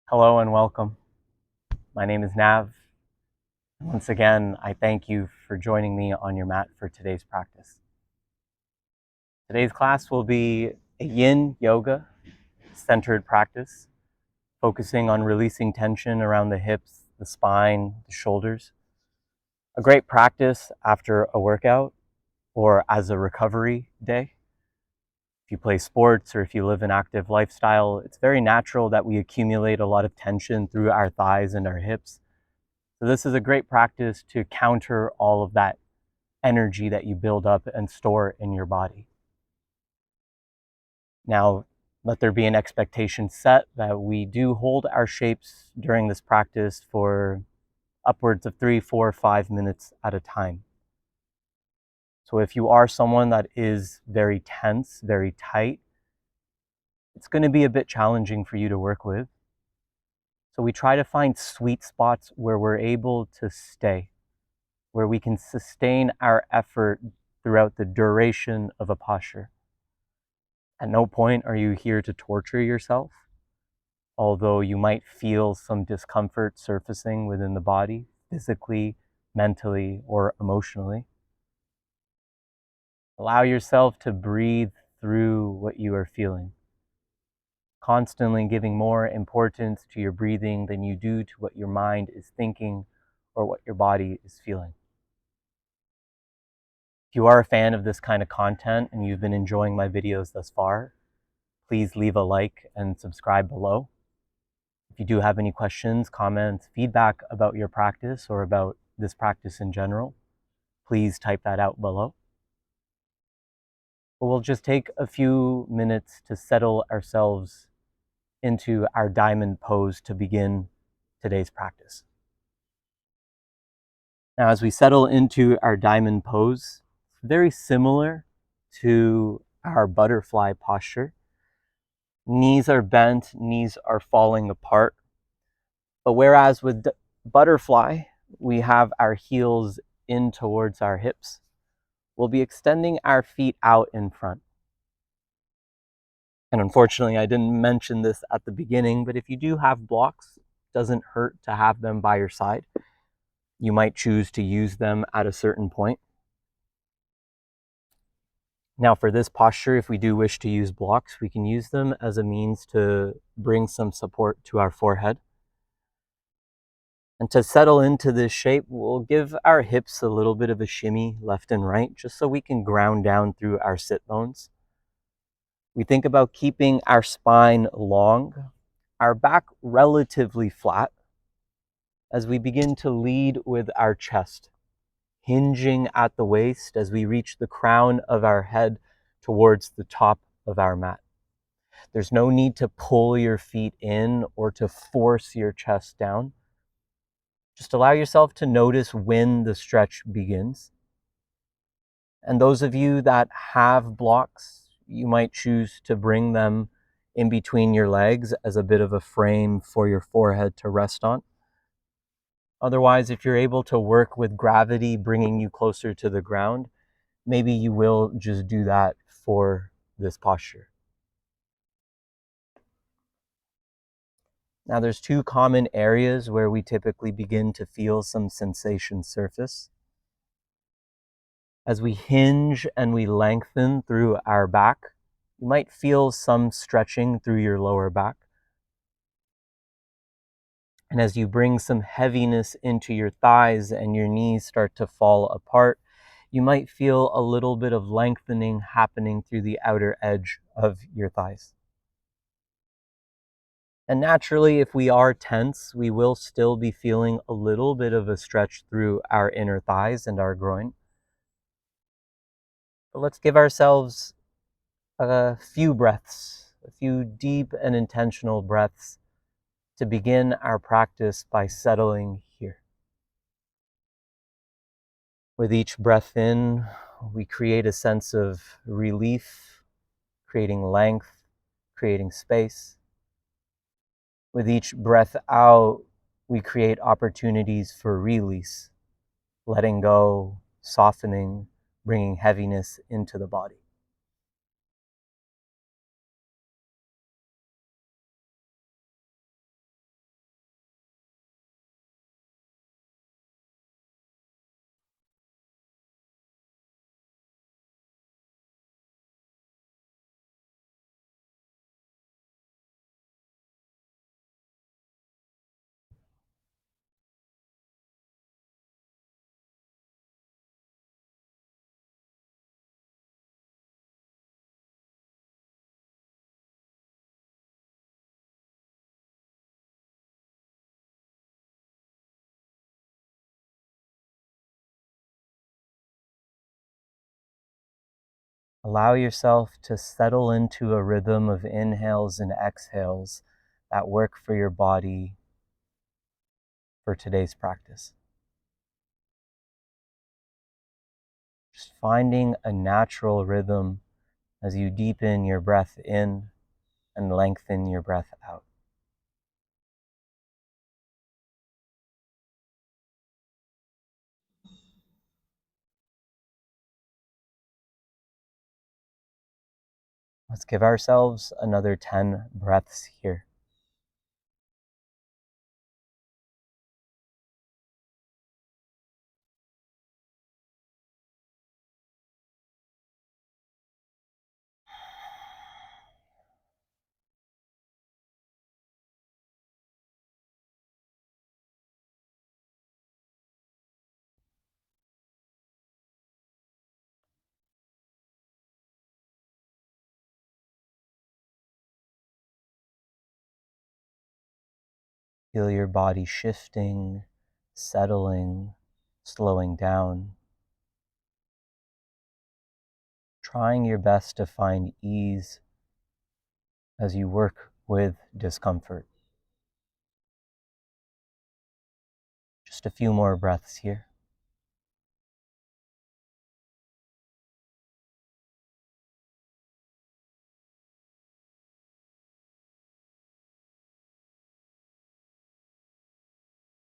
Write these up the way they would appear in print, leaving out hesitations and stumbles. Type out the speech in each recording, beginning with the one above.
Hello and welcome. My name is Nav. Once again, I thank you for joining me on your mat for today's practice. Today's class will be a yin yoga centered practice, focusing on releasing tension around the hips, the spine, the shoulders. A great practice after a workout or as a recovery day. If you play sports or if you live an active lifestyle, it's very natural that we accumulate a lot of tension through our thighs and our hips. So this is a great practice to counter all of that energy that you build up and store in your body. Now, let there be an expectation set that we do hold our shapes during this practice for upwards of 3, 4, 5 minutes at a time. So if you are someone that is very tense, very tight, it's going to be a bit challenging for you to work with. So we try to find sweet spots where we're able to stay, where we can sustain our effort throughout the duration of a posture. At no point are you here to torture yourself, although you might feel some discomfort surfacing within the body, physically, mentally, or emotionally. Allow yourself to breathe through what you are feeling, constantly giving more importance to your breathing than you do to what your mind is thinking or what your body is feeling. If you are a fan of this kind of content and you've been enjoying my videos thus far, please leave a like and subscribe below. If you do have any questions, comments, feedback about your practice or about this practice in general, please type that out below. But we'll just take a few minutes to settle ourselves into our diamond pose to begin today's practice. Now, as we settle into our diamond pose, very similar to our butterfly posture. Knees are bent, knees are falling apart. But whereas with butterfly, we have our heels in towards our hips, we'll be extending our feet out in front. And unfortunately, I didn't mention this at the beginning, but if you do have blocks, it doesn't hurt to have them by your side. You might choose to use them at a certain point. Now for this posture, if we do wish to use blocks, we can use them as a means to bring some support to our forehead. And to settle into this shape, we'll give our hips a little bit of a shimmy left and right, just so we can ground down through our sit bones. We think about keeping our spine long, our back relatively flat, as we begin to lead with our chest, hinging at the waist as we reach the crown of our head towards the top of our mat. There's no need to pull your feet in or to force your chest down. Just allow yourself to notice when the stretch begins. And those of you that have blocks, you might choose to bring them in between your legs as a bit of a frame for your forehead to rest on. Otherwise, if you're able to work with gravity bringing you closer to the ground, maybe you will just do that for this posture. Now, there's two common areas where we typically begin to feel some sensation surface. As we hinge and we lengthen through our back, you might feel some stretching through your lower back. And as you bring some heaviness into your thighs and your knees start to fall apart, you might feel a little bit of lengthening happening through the outer edge of your thighs. And naturally, if we are tense, we will still be feeling a little bit of a stretch through our inner thighs and our groin. But let's give ourselves a few breaths, a few deep and intentional breaths to begin our practice by settling here. With each breath in, we create a sense of relief, creating length, creating space. With each breath out, we create opportunities for release, letting go, softening, bringing heaviness into the body. Allow yourself to settle into a rhythm of inhales and exhales that work for your body for today's practice. Just finding a natural rhythm as you deepen your breath in and lengthen your breath out. Let's give ourselves another 10 breaths here. Feel your body shifting, settling, slowing down. Trying your best to find ease as you work with discomfort. Just a few more breaths here.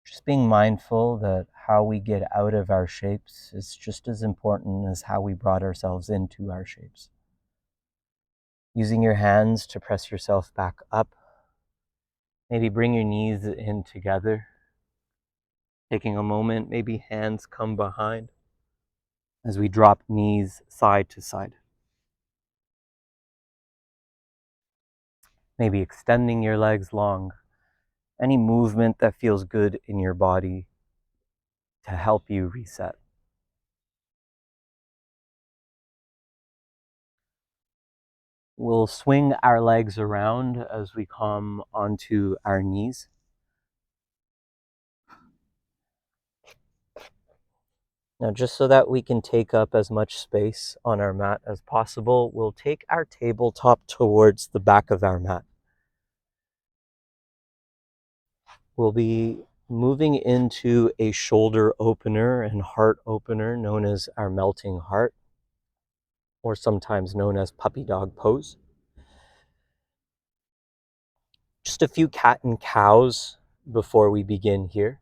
Just being mindful that how we get out of our shapes is just as important as how we brought ourselves into our shapes. Using your hands to press yourself back up. Maybe bring your knees in together. Taking a moment, maybe hands come behind as we drop knees side to side. Maybe extending your legs long. Any movement that feels good in your body to help you reset. We'll swing our legs around as we come onto our knees. Now, just so that we can take up as much space on our mat as possible, we'll take our tabletop towards the back of our mat. We'll be moving into a shoulder opener and heart opener known as our melting heart, or sometimes known as puppy dog pose. Just a few cat and cows before we begin here.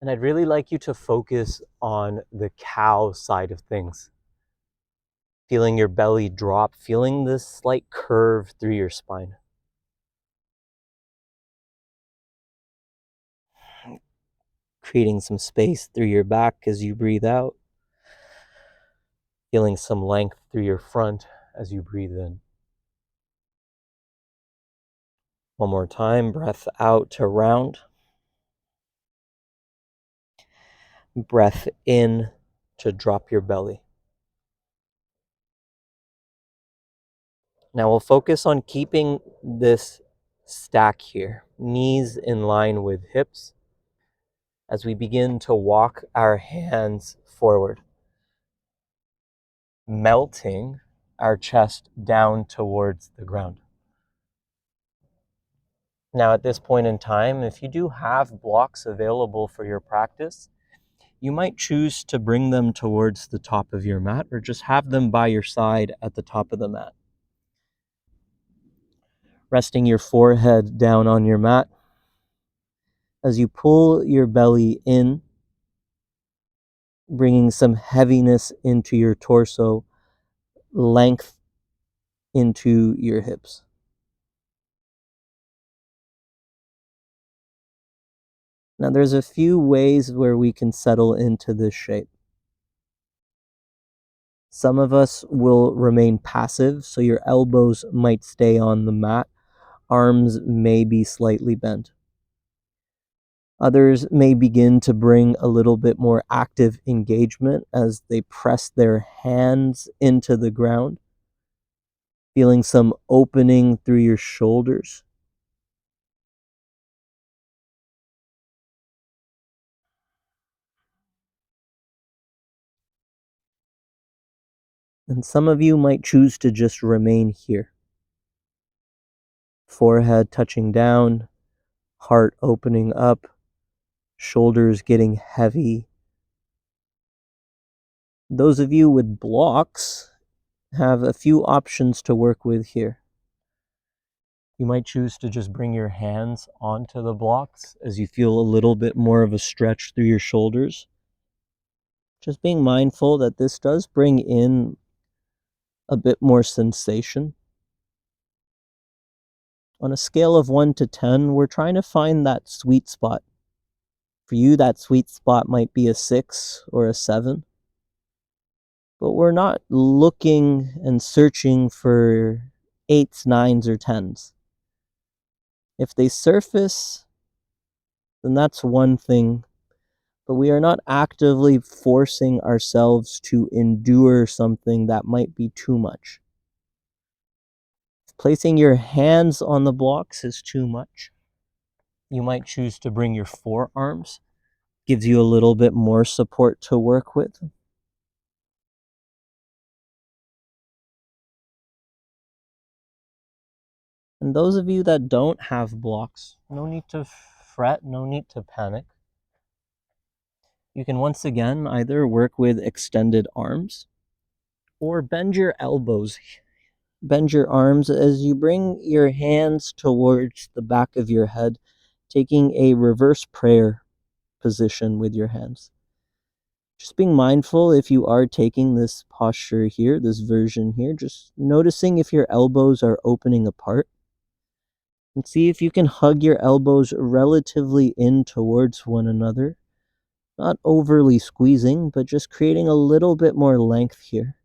And I'd really like you to focus on the cow side of things. Feeling your belly drop, feeling this slight curve through your spine. Creating some space through your back as you breathe out. Feeling some length through your front as you breathe in. One more time, breath out to round. Breath in to drop your belly. Now we'll focus on keeping this stack here, knees in line with hips, as we begin to walk our hands forward, melting our chest down towards the ground. Now at this point in time, if you do have blocks available for your practice, you might choose to bring them towards the top of your mat or just have them by your side at the top of the mat. Resting your forehead down on your mat. As you pull your belly in, bringing some heaviness into your torso, length into your hips. Now there's a few ways where we can settle into this shape. Some of us will remain passive, so your elbows might stay on the mat, arms may be slightly bent. Others may begin to bring a little bit more active engagement as they press their hands into the ground, feeling some opening through your shoulders. And some of you might choose to just remain here. Forehead touching down, heart opening up, shoulders getting heavy. Those of you with blocks have a few options to work with here. You might choose to just bring your hands onto the blocks as you feel a little bit more of a stretch through your shoulders. Just being mindful that this does bring in a bit more sensation. On a scale of 1 to 10, we're trying to find that sweet spot. For you, that sweet spot might be a 6 or a 7. But we're not looking and searching for 8s, 9s, or 10s. If they surface, then that's one thing. But we are not actively forcing ourselves to endure something that might be too much. If placing your hands on the blocks is too much, you might choose to bring your forearms. Gives you a little bit more support to work with. And those of you that don't have blocks, no need to fret, no need to panic. You can once again either work with extended arms or bend your elbows. Bend your arms as you bring your hands towards the back of your head, taking a reverse prayer position with your hands. Just being mindful if you are taking this posture here, this version here, just noticing if your elbows are opening apart. And see if you can hug your elbows relatively in towards one another. Not overly squeezing, but just creating a little bit more length here.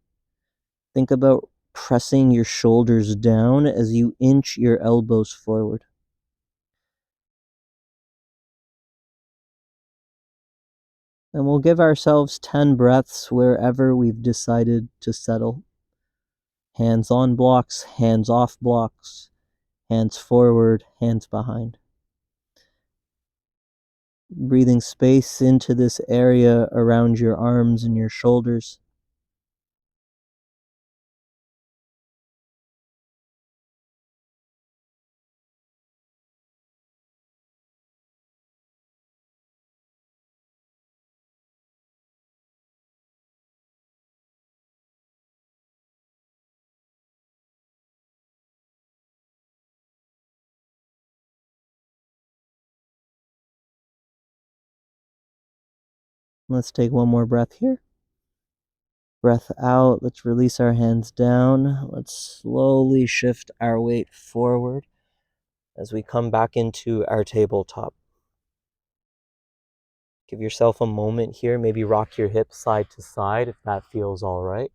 Think about pressing your shoulders down as you inch your elbows forward. And we'll give ourselves 10 breaths wherever we've decided to settle. Hands on blocks, hands off blocks, hands forward, hands behind. Breathing space into this area around your arms and your shoulders. Let's take one more breath here. Breath out. Let's release our hands down. Let's slowly shift our weight forward as we come back into our tabletop. Give yourself a moment here. Maybe rock your hips side to side if that feels all right.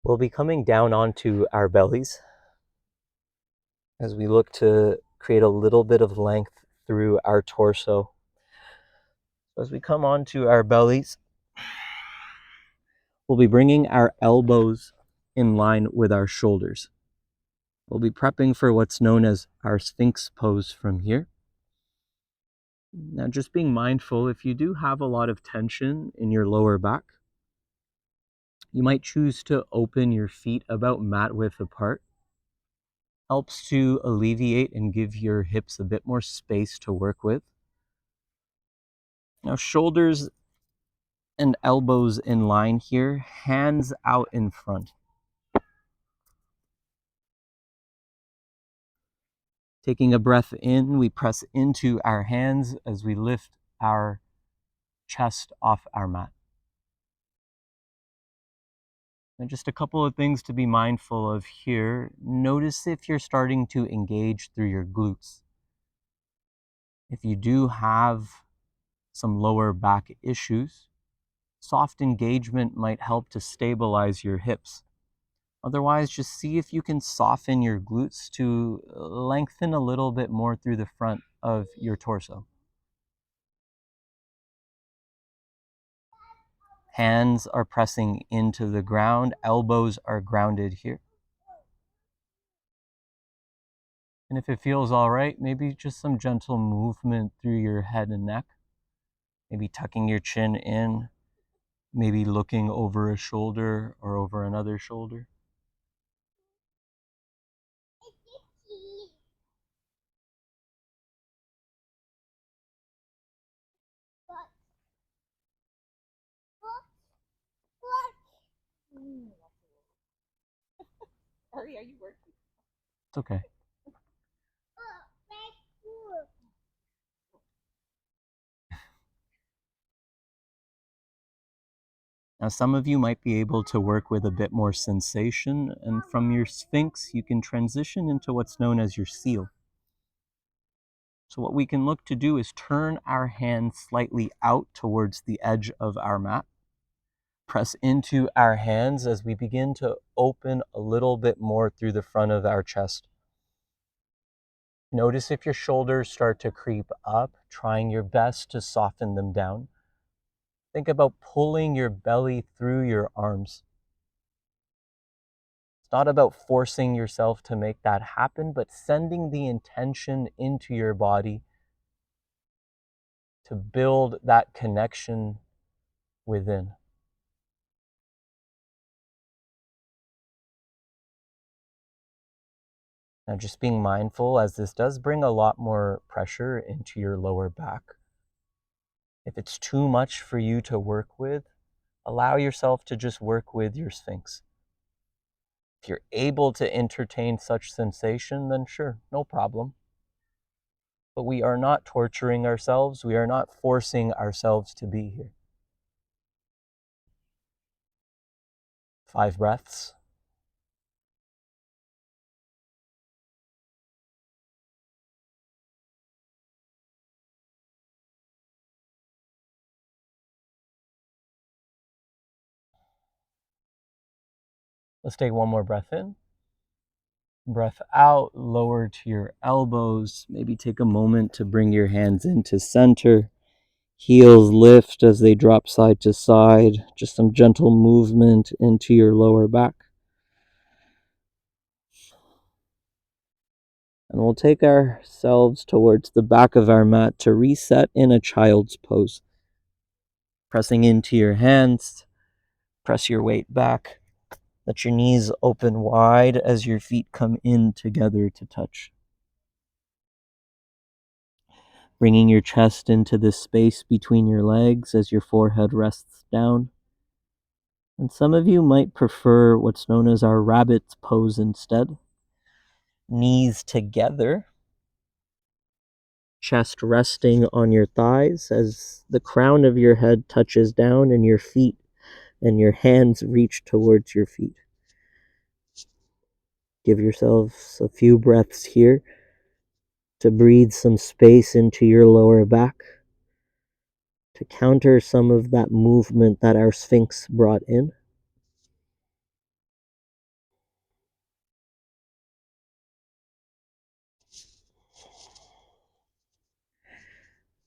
We'll be coming down onto our bellies as we look to create a little bit of length through our torso. As we come onto our bellies, we'll be bringing our elbows in line with our shoulders. We'll be prepping for what's known as our Sphinx pose from here. Now, just being mindful, if you do have a lot of tension in your lower back, you might choose to open your feet about mat width apart. Helps to alleviate and give your hips a bit more space to work with. Now, shoulders and elbows in line here, hands out in front. Taking a breath in, we press into our hands as we lift our chest off our mat. And just a couple of things to be mindful of here. Notice if you're starting to engage through your glutes. If you do have some lower back issues, soft engagement might help to stabilize your hips. Otherwise, just see if you can soften your glutes to lengthen a little bit more through the front of your torso. Hands are pressing into the ground, elbows are grounded here. And if it feels all right, maybe just some gentle movement through your head and neck. Maybe tucking your chin in, maybe looking over a shoulder or over another shoulder. Ari, are you working? It's okay. Now, some of you might be able to work with a bit more sensation, and from your sphinx, you can transition into what's known as your seal. So what we can look to do is turn our hands slightly out towards the edge of our mat. Press into our hands as we begin to open a little bit more through the front of our chest. Notice if your shoulders start to creep up, trying your best to soften them down. Think about pulling your belly through your arms. It's not about forcing yourself to make that happen, but sending the intention into your body to build that connection within. Now, just being mindful, as this does bring a lot more pressure into your lower back. If it's too much for you to work with, allow yourself to just work with your sphinx. If you're able to entertain such sensation, then sure, no problem. But we are not torturing ourselves. We are not forcing ourselves to be here. 5 breaths. Let's take one more breath in. Breath out, lower to your elbows. Maybe take a moment to bring your hands into center. Heels lift as they drop side to side. Just some gentle movement into your lower back. And we'll take ourselves towards the back of our mat to reset in a child's pose. Pressing into your hands, press your weight back. Let your knees open wide as your feet come in together to touch. Bringing your chest into the space between your legs as your forehead rests down. And some of you might prefer what's known as our rabbit's pose instead. Knees together, chest resting on your thighs as the crown of your head touches down and your feet and your hands reach towards your feet. Give yourselves a few breaths here to breathe some space into your lower back, to counter some of that movement that our Sphinx brought in.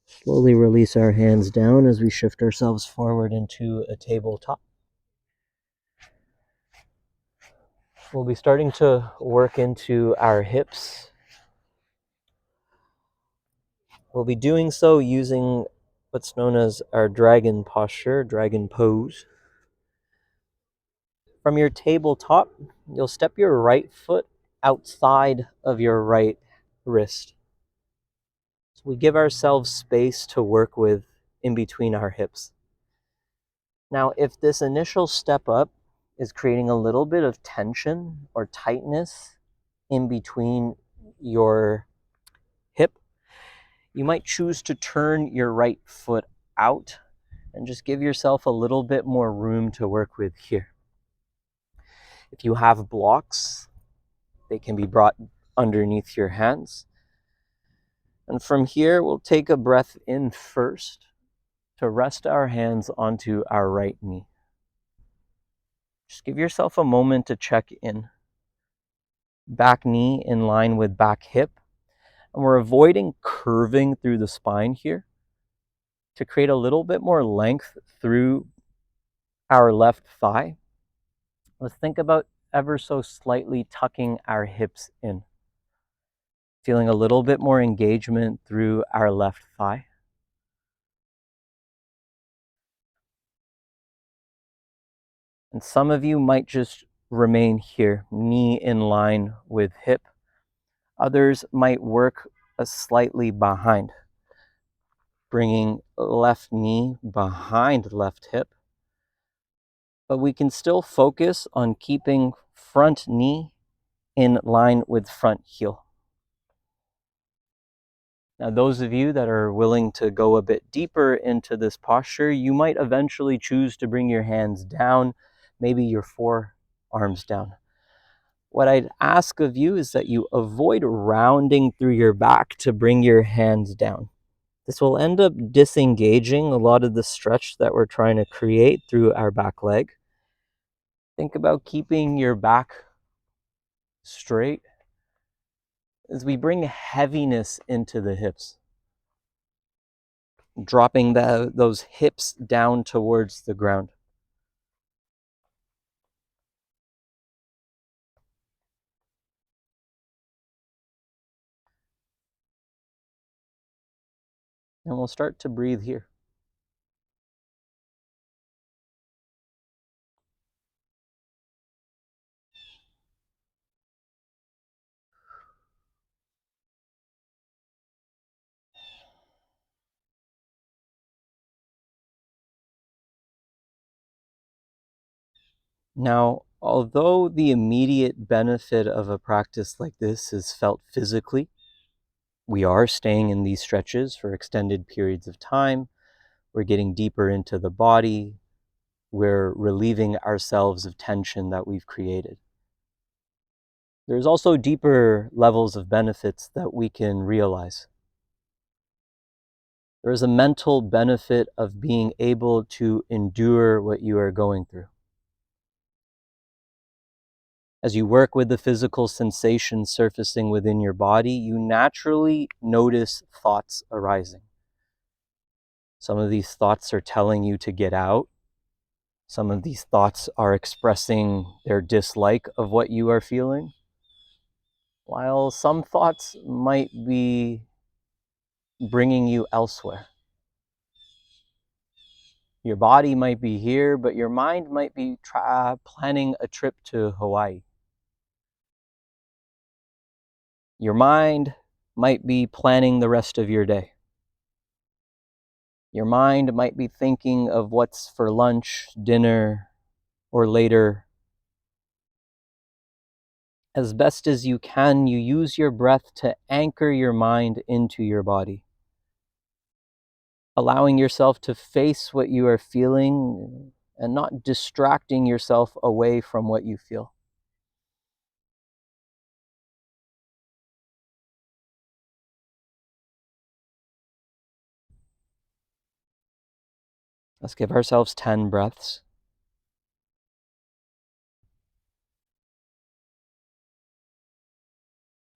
Slowly release our hands down as we shift ourselves forward into a tabletop. We'll be starting to work into our hips. We'll be doing so using what's known as our dragon posture, dragon pose. From your tabletop, you'll step your right foot outside of your right wrist. So we give ourselves space to work with in between our hips. Now, if this initial step up is creating a little bit of tension or tightness in between your hip, you might choose to turn your right foot out and just give yourself a little bit more room to work with here. If you have blocks, they can be brought underneath your hands. And from here, we'll take a breath in first to rest our hands onto our right knee. Just give yourself a moment to check in. Back knee in line with back hip. And we're avoiding curving through the spine here to create a little bit more length through our left thigh. Let's think about ever so slightly tucking our hips in. Feeling a little bit more engagement through our left thigh. And some of you might just remain here, knee in line with hip. Others might work a slightly behind, bringing left knee behind left hip. But we can still focus on keeping front knee in line with front heel. Now, those of you that are willing to go a bit deeper into this posture, you might eventually choose to bring your hands down, maybe your forearms down. What I'd ask of you is that you avoid rounding through your back to bring your hands down. This will end up disengaging a lot of the stretch that we're trying to create through our back leg. Think about keeping your back straight as we bring heaviness into the hips, dropping those hips down towards the ground. And we'll start to breathe here. Now, although the immediate benefit of a practice like this is felt physically, we are staying in these stretches for extended periods of time. We're getting deeper into the body. We're relieving ourselves of tension that we've created. There's also deeper levels of benefits that we can realize. There is a mental benefit of being able to endure what you are going through. As you work with the physical sensations surfacing within your body, you naturally notice thoughts arising. Some of these thoughts are telling you to get out. Some of these thoughts are expressing their dislike of what you are feeling, while some thoughts might be bringing you elsewhere. Your body might be here, but your mind might be planning a trip to Hawaii. Your mind might be planning the rest of your day. Your mind might be thinking of what's for lunch, dinner, or later. As best as you can, you use your breath to anchor your mind into your body, allowing yourself to face what you are feeling and not distracting yourself away from what you feel. Let's give ourselves 10 breaths.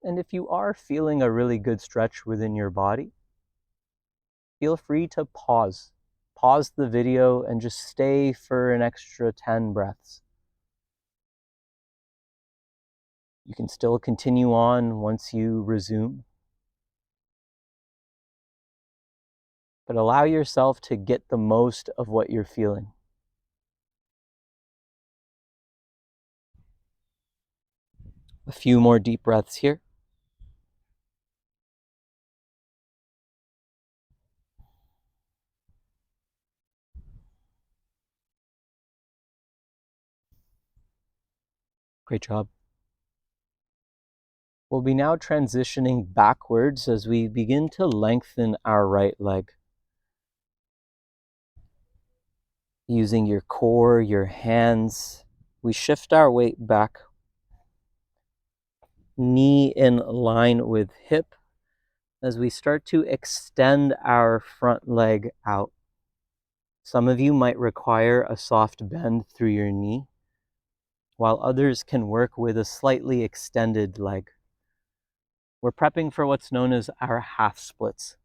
And if you are feeling a really good stretch within your body, feel free to pause. Pause the video and just stay for an extra 10 breaths. You can still continue on once you resume, but allow yourself to get the most of what you're feeling. A few more deep breaths here. Great job. We'll be now transitioning backwards as we begin to lengthen our right leg. Using your core, your hands, we shift our weight back, knee in line with hip, as we start to extend our front leg out. Some of you might require a soft bend through your knee, while others can work with a slightly extended leg. We're prepping for what's known as our half splits.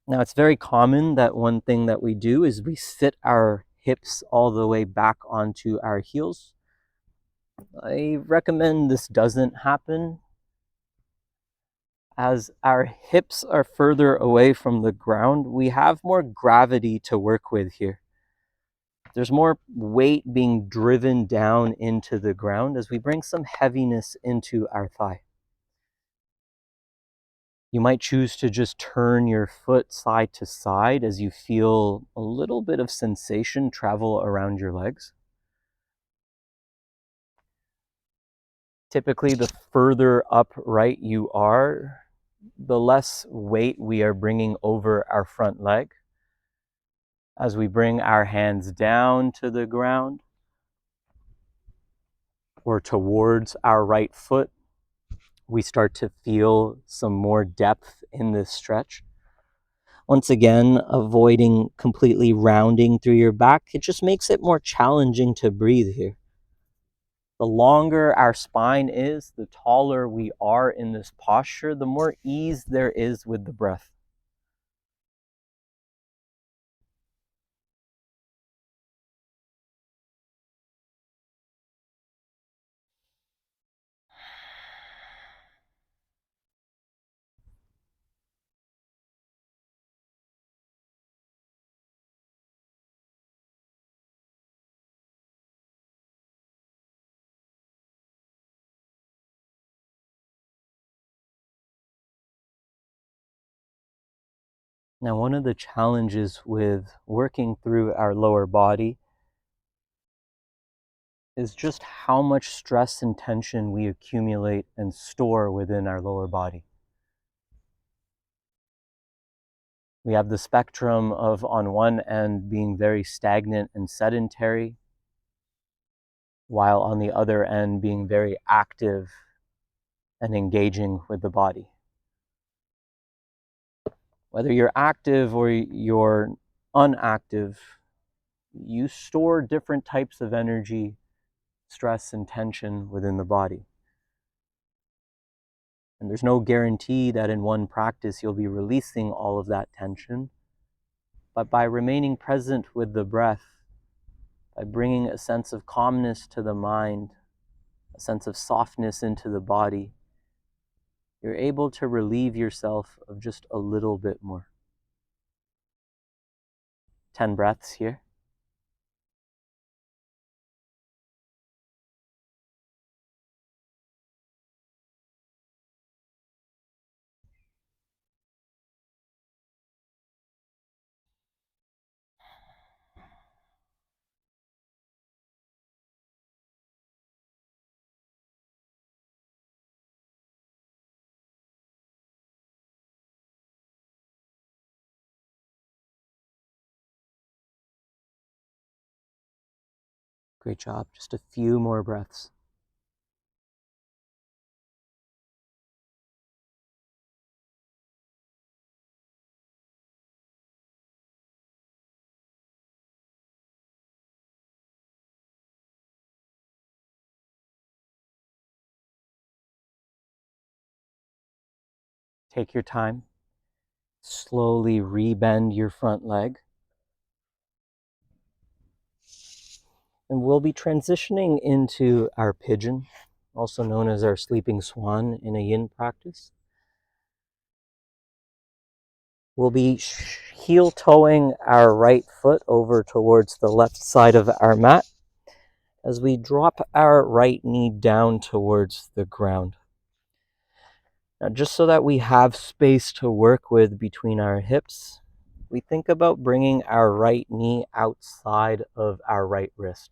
Now, it's very common that one thing that we do is we sit our hips all the way back onto our heels. I recommend this doesn't happen as our hips are further away from the ground. We have more gravity to work with here. There's more weight being driven down into the ground as we bring some heaviness into our thigh. You might choose to just turn your foot side to side as you feel a little bit of sensation travel around your legs. Typically, the further upright you are, the less weight we are bringing over our front leg. As we bring our hands down to the ground or towards our right foot, we start to feel some more depth in this stretch. Once again, avoiding completely rounding through your back, it just makes it more challenging to breathe here. The longer our spine is, the taller we are in this posture, the more ease there is with the breath. Now, one of the challenges with working through our lower body is just how much stress and tension we accumulate and store within our lower body. We have the spectrum of, on one end, being very stagnant and sedentary, while on the other end, being very active and engaging with the body. Whether you're active or you're unactive, you store different types of energy, stress, and tension within the body. And there's no guarantee that in one practice you'll be releasing all of that tension. But by remaining present with the breath, by bringing a sense of calmness to the mind, a sense of softness into the body, you're able to relieve yourself of just a little bit more. 10 breaths here. Great job. Just a few more breaths. Take your time. Slowly rebend your front leg. And we'll be transitioning into our pigeon, also known as our sleeping swan in a yin practice. We'll be heel toeing our right foot over towards the left side of our mat as we drop our right knee down towards the ground. Now, just so that we have space to work with between our hips, we think about bringing our right knee outside of our right wrist.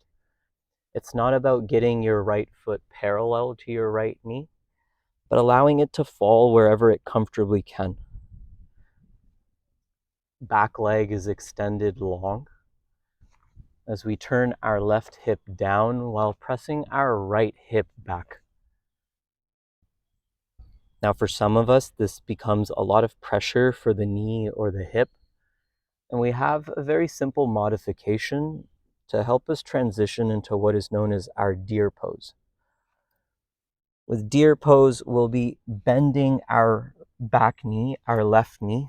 It's not about getting your right foot parallel to your right knee, but allowing it to fall wherever it comfortably can. Back leg is extended long as we turn our left hip down while pressing our right hip back. Now, for some of us, this becomes a lot of pressure for the knee or the hip, and we have a very simple modification to help us transition into what is known as our deer pose. With deer pose, we'll be bending our back knee, our left knee,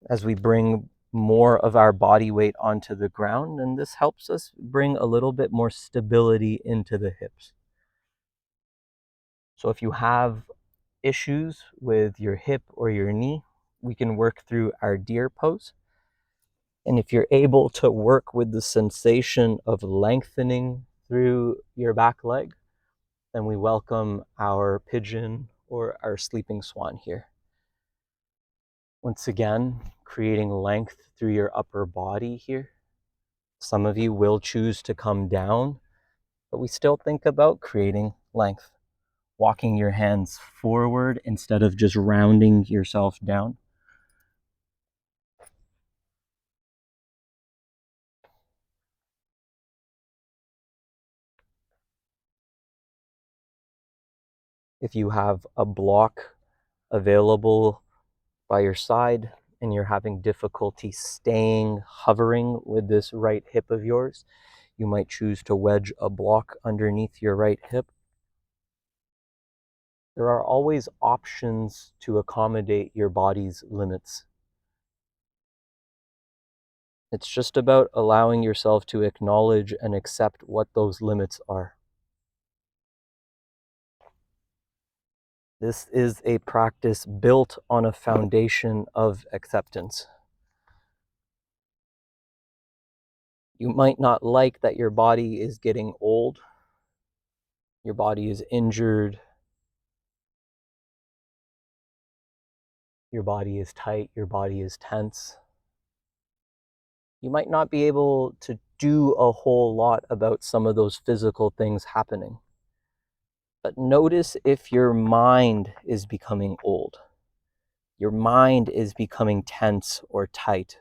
as we bring more of our body weight onto the ground, and this helps us bring a little bit more stability into the hips. So if you have issues with your hip or your knee, we can work through our deer pose. And if you're able to work with the sensation of lengthening through your back leg, then we welcome our pigeon or our sleeping swan here. Once again, creating length through your upper body here. Some of you will choose to come down, but we still think about creating length. Walking your hands forward instead of just rounding yourself down. If you have a block available by your side and you're having difficulty staying, hovering with this right hip of yours, you might choose to wedge a block underneath your right hip. There are always options to accommodate your body's limits. It's just about allowing yourself to acknowledge and accept what those limits are. This is a practice built on a foundation of acceptance. You might not like that your body is getting old, your body is injured, your body is tight, your body is tense. You might not be able to do a whole lot about some of those physical things happening. But notice if your mind is becoming old, your mind is becoming tense or tight,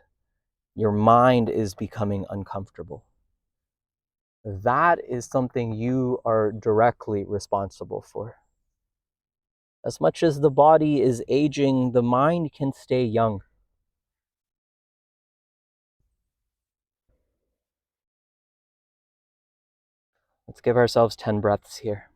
your mind is becoming uncomfortable. That is something you are directly responsible for. As much as the body is aging, the mind can stay young. Let's give ourselves 10 breaths here.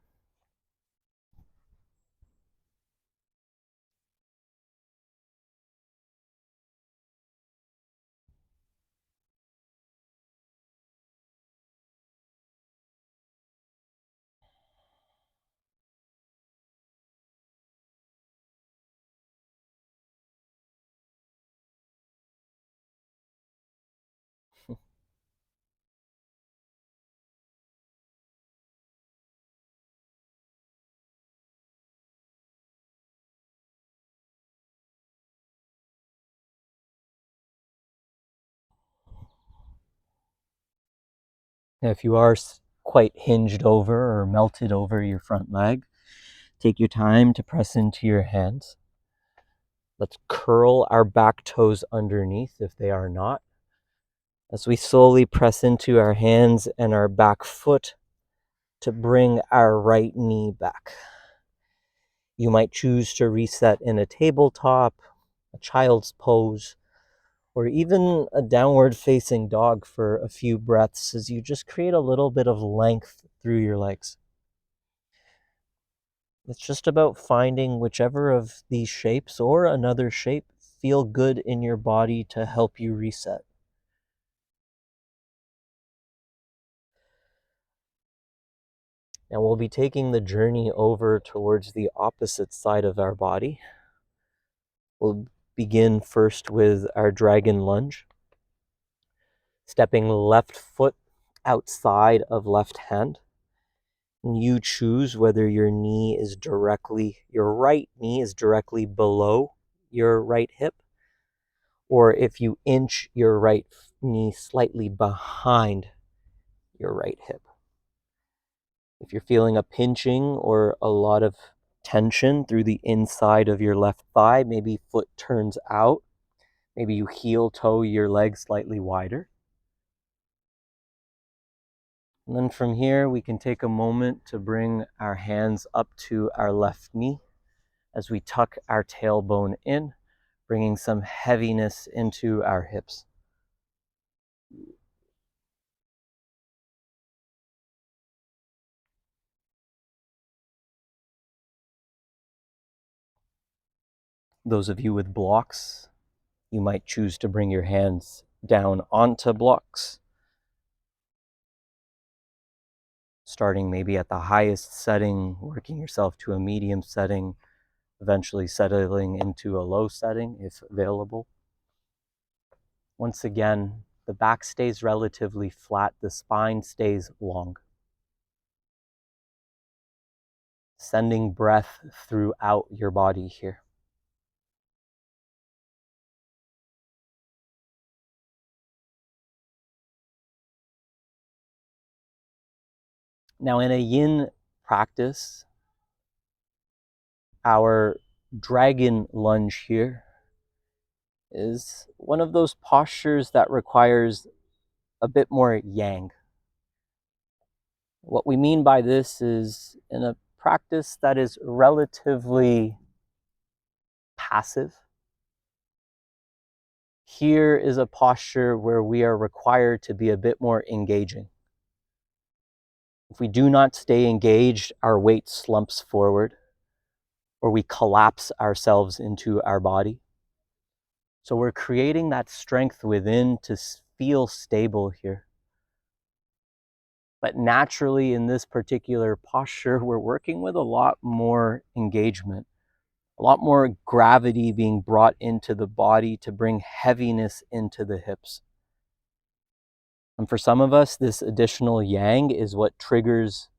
If you are quite hinged over or melted over your front leg, take your time to press into your hands. Let's curl our back toes underneath if they are not. As we slowly press into our hands and our back foot to bring our right knee back. You might choose to reset in a tabletop, a child's pose, or even a downward facing dog for a few breaths as you just create a little bit of length through your legs. It's just about finding whichever of these shapes or another shape feel good in your body to help you reset. And we'll be taking the journey over towards the opposite side of our body. We'll begin first with our dragon lunge, stepping left foot outside of left hand. And you choose whether your right knee is directly below your right hip, or if you inch your right knee slightly behind your right hip. If you're feeling a pinching or a lot of tension through the inside of your left thigh, maybe foot turns out, maybe you heel toe your leg slightly wider. And then from here, we can take a moment to bring our hands up to our left knee as we tuck our tailbone in, bringing some heaviness into our hips. Those of you with blocks, You might choose to bring your hands down onto blocks, starting maybe at the highest setting, working yourself to a medium setting, eventually settling into a low setting if available. Once again, the back stays relatively flat, the spine stays long. Sending breath throughout your body here. Now, in a yin practice, our dragon lunge here is one of those postures that requires a bit more yang. What we mean by this is, in a practice that is relatively passive, here is a posture where we are required to be a bit more engaging. If we do not stay engaged, our weight slumps forward, or we collapse ourselves into our body. So we're creating that strength within to feel stable here. But naturally, in this particular posture, we're working with a lot more engagement, a lot more gravity being brought into the body to bring heaviness into the hips. And for some of us, this additional yang is what triggers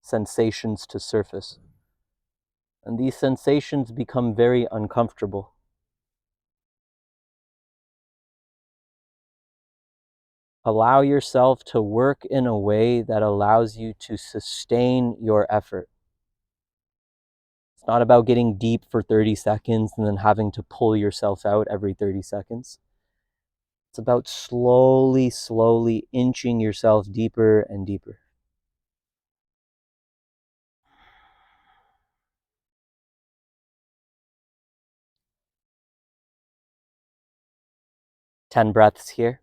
sensations to surface. And these sensations become very uncomfortable. Allow yourself to work in a way that allows you to sustain your effort. It's not about getting deep for 30 seconds and then having to pull yourself out every 30 seconds. It's about slowly, slowly inching yourself deeper and deeper. Ten breaths here.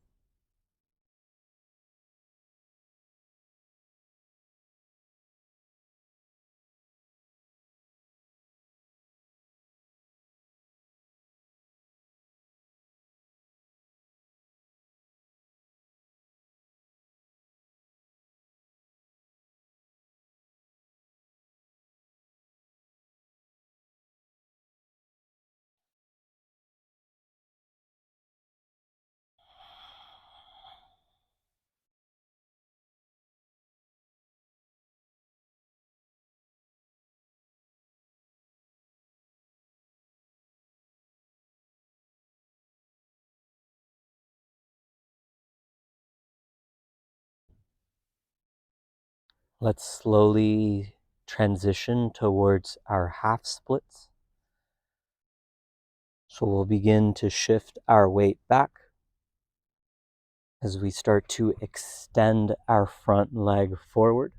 Let's slowly transition towards our half splits. So we'll begin to shift our weight back as we start to extend our front leg forward.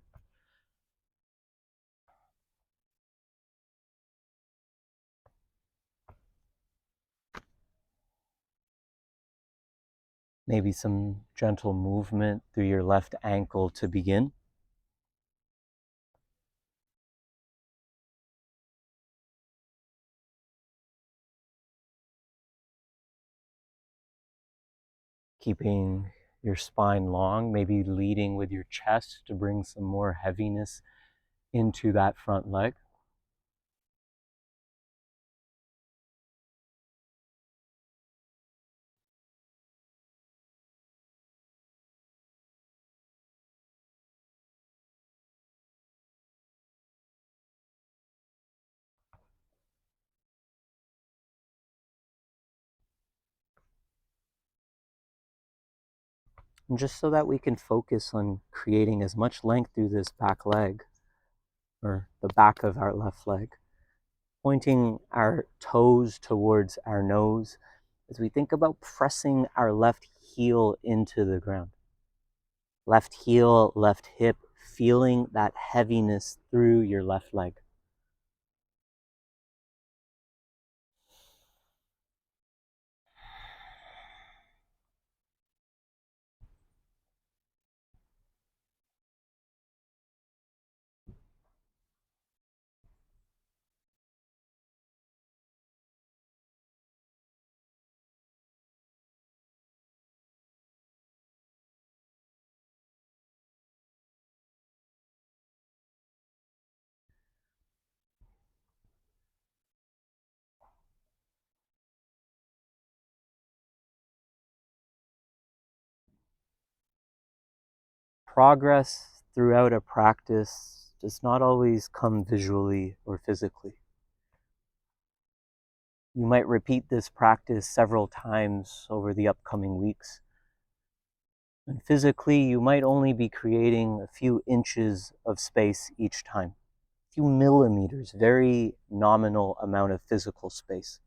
Maybe some gentle movement through your left ankle to begin. Keeping your spine long, maybe leading with your chest to bring some more heaviness into that front leg. And just so that we can focus on creating as much length through this back leg, or the back of our left leg, pointing our toes towards our nose as we think about pressing our left heel into the ground. Left heel, left hip, feeling that heaviness through your left leg. progress throughout a practice does not always come visually or physically. You might repeat this practice several times over the upcoming weeks. And physically, you might only be creating a few inches of space each time, a few millimeters, very nominal amount of physical space.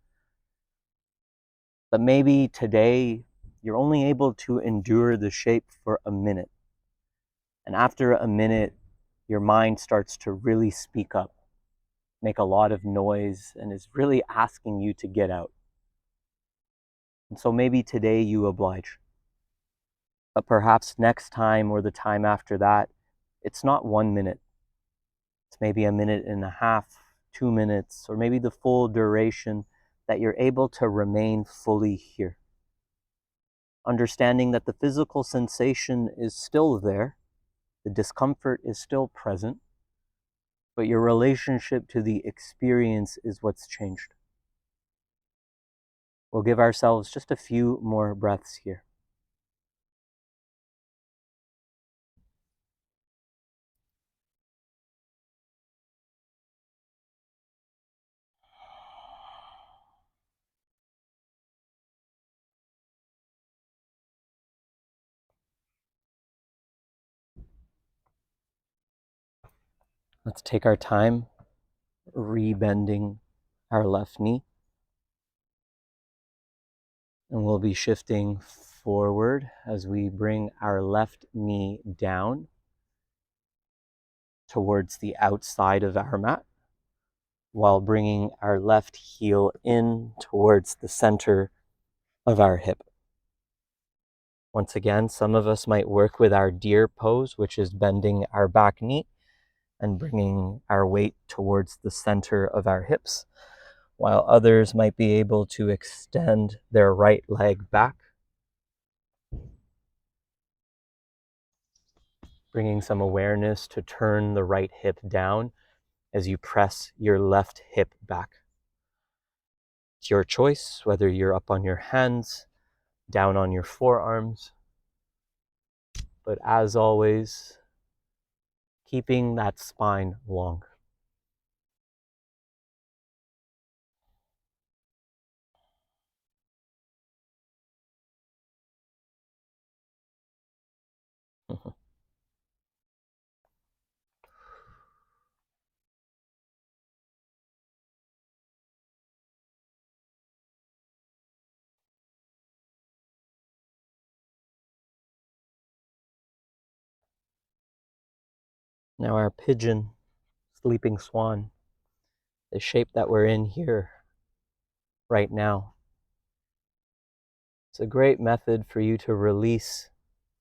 But maybe today, you're only able to endure the shape for a minute. And after a minute, your mind starts to really speak up, make a lot of noise, and is really asking you to get out. And so maybe today you oblige. But perhaps next time or the time after that, it's not 1 minute. It's maybe a minute and a half, 2 minutes, or maybe the full duration that you're able to remain fully here. Understanding that the physical sensation is still there, the discomfort is still present, but your relationship to the experience is what's changed. We'll give ourselves just a few more breaths here. Let's take our time rebending our left knee. And we'll be shifting forward as we bring our left knee down towards the outside of our mat, while bringing our left heel in towards the center of our hip. Once again, some of us might work with our deer pose, which is bending our back knee and bringing our weight towards the center of our hips, while others might be able to extend their right leg back, bringing some awareness to turn the right hip down as you press your left hip back. It's your choice whether you're up on your hands, down on your forearms, but as always, keeping that spine long. Now our pigeon, sleeping swan, the shape that we're in here right now. It's a great method for you to release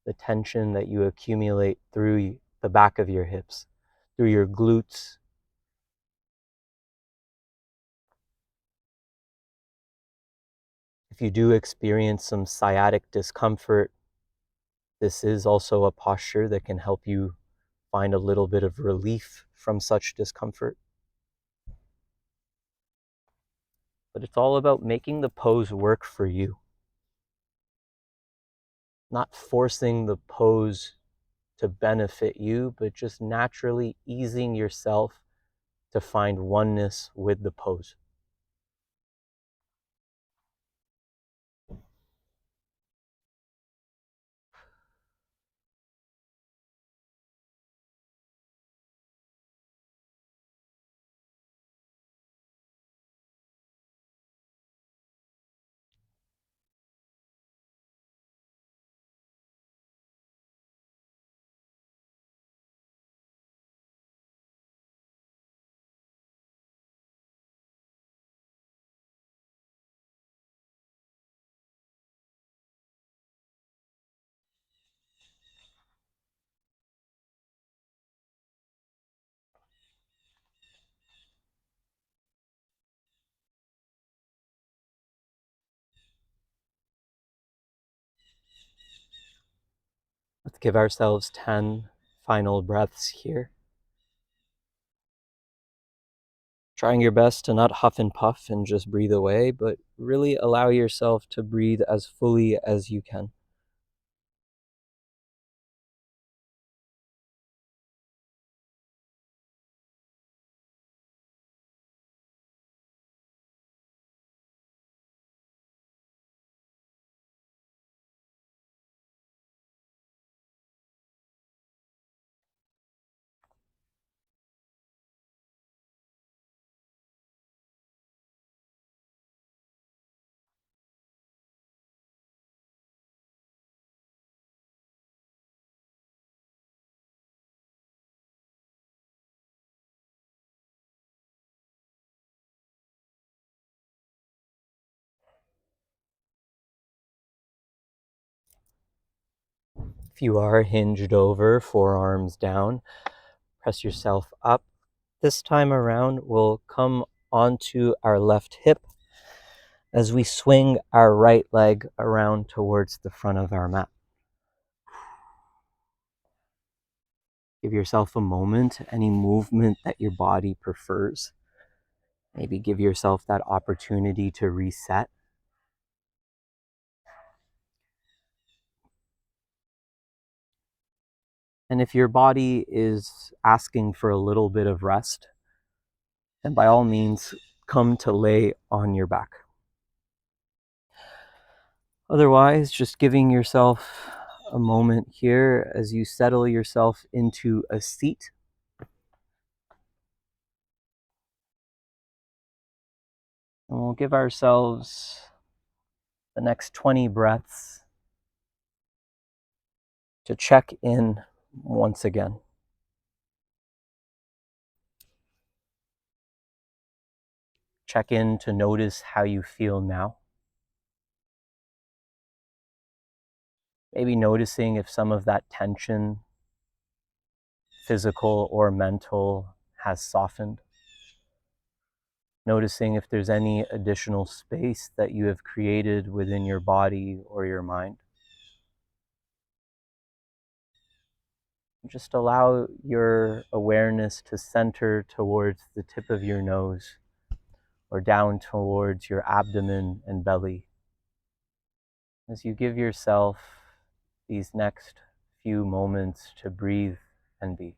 the tension that you accumulate through the back of your hips, through your glutes. If you do experience some sciatic discomfort, this is also a posture that can help you find a little bit of relief from such discomfort. But it's all about making the pose work for you, not forcing the pose to benefit you, but just naturally easing yourself to find oneness with the pose. Let's give ourselves 10 final breaths here. Trying your best to not huff and puff and just breathe away, but really allow yourself to breathe as fully as you can. If you are hinged over, forearms down, press yourself up. This time around, we'll come onto our left hip as we swing our right leg around towards the front of our mat. Give yourself a moment, any movement that your body prefers. Maybe give yourself that opportunity to reset. And if your body is asking for a little bit of rest, then by all means, come to lay on your back. Otherwise, just giving yourself a moment here as you settle yourself into a seat. And we'll give ourselves the next 20 breaths to check in once again. Check in to notice how you feel now. Maybe noticing if some of that tension, physical or mental, has softened. Noticing if there's any additional space that you have created within your body or your mind. Just allow your awareness to center towards the tip of your nose or down towards your abdomen and belly as you give yourself these next few moments to breathe and be.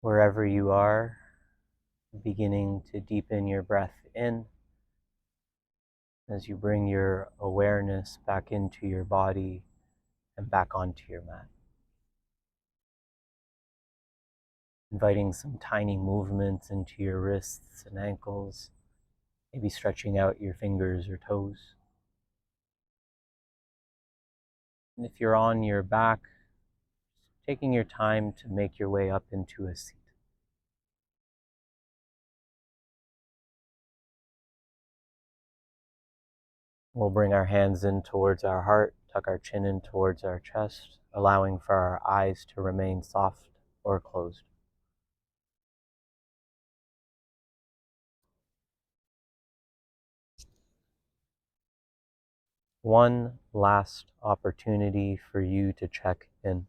Wherever you are, beginning to deepen your breath in as you bring your awareness back into your body and back onto your mat. Inviting some tiny movements into your wrists and ankles, maybe stretching out your fingers or toes. And if you're on your back, taking your time to make your way up into a seat. We'll bring our hands in towards our heart, tuck our chin in towards our chest, allowing for our eyes to remain soft or closed. One last opportunity for you to check in.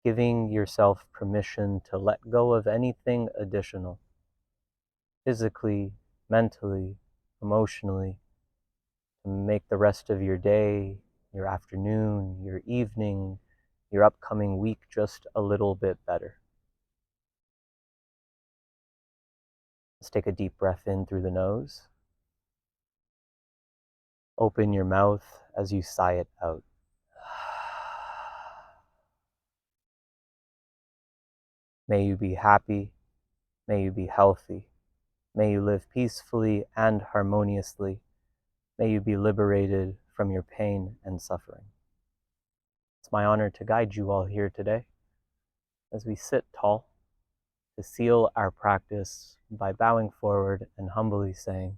Giving yourself permission to let go of anything additional, physically, mentally, emotionally, to make the rest of your day, your afternoon, your evening, your upcoming week just a little bit better. Let's take a deep breath in through the nose. Open your mouth as you sigh it out. May you be happy. May you be healthy. May you live peacefully and harmoniously. May you be liberated from your pain and suffering. It's my honor to guide you all here today as we sit tall to seal our practice by bowing forward and humbly saying,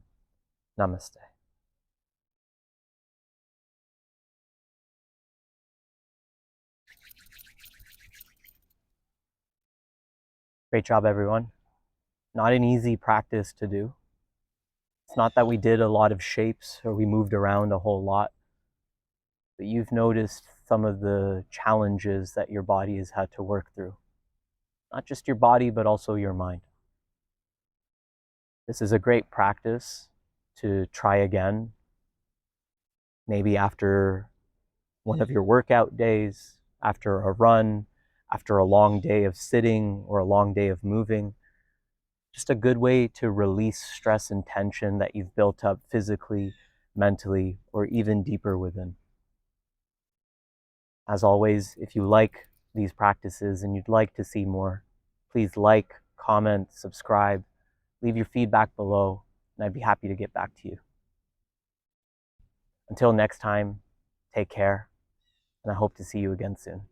Namaste. Great job, everyone. Not an easy practice to do. It's not that we did a lot of shapes or we moved around a whole lot, but you've noticed some of the challenges that your body has had to work through. Not just your body, but also your mind. This is a great practice to try again, maybe after one of your workout days, after a run, after a long day of sitting or a long day of moving. Just a good way to release stress and tension that you've built up physically, mentally, or even deeper within. As always, if you like these practices and you'd like to see more, please like, comment, subscribe, leave your feedback below, and I'd be happy to get back to you. Until next time, take care, and I hope to see you again soon.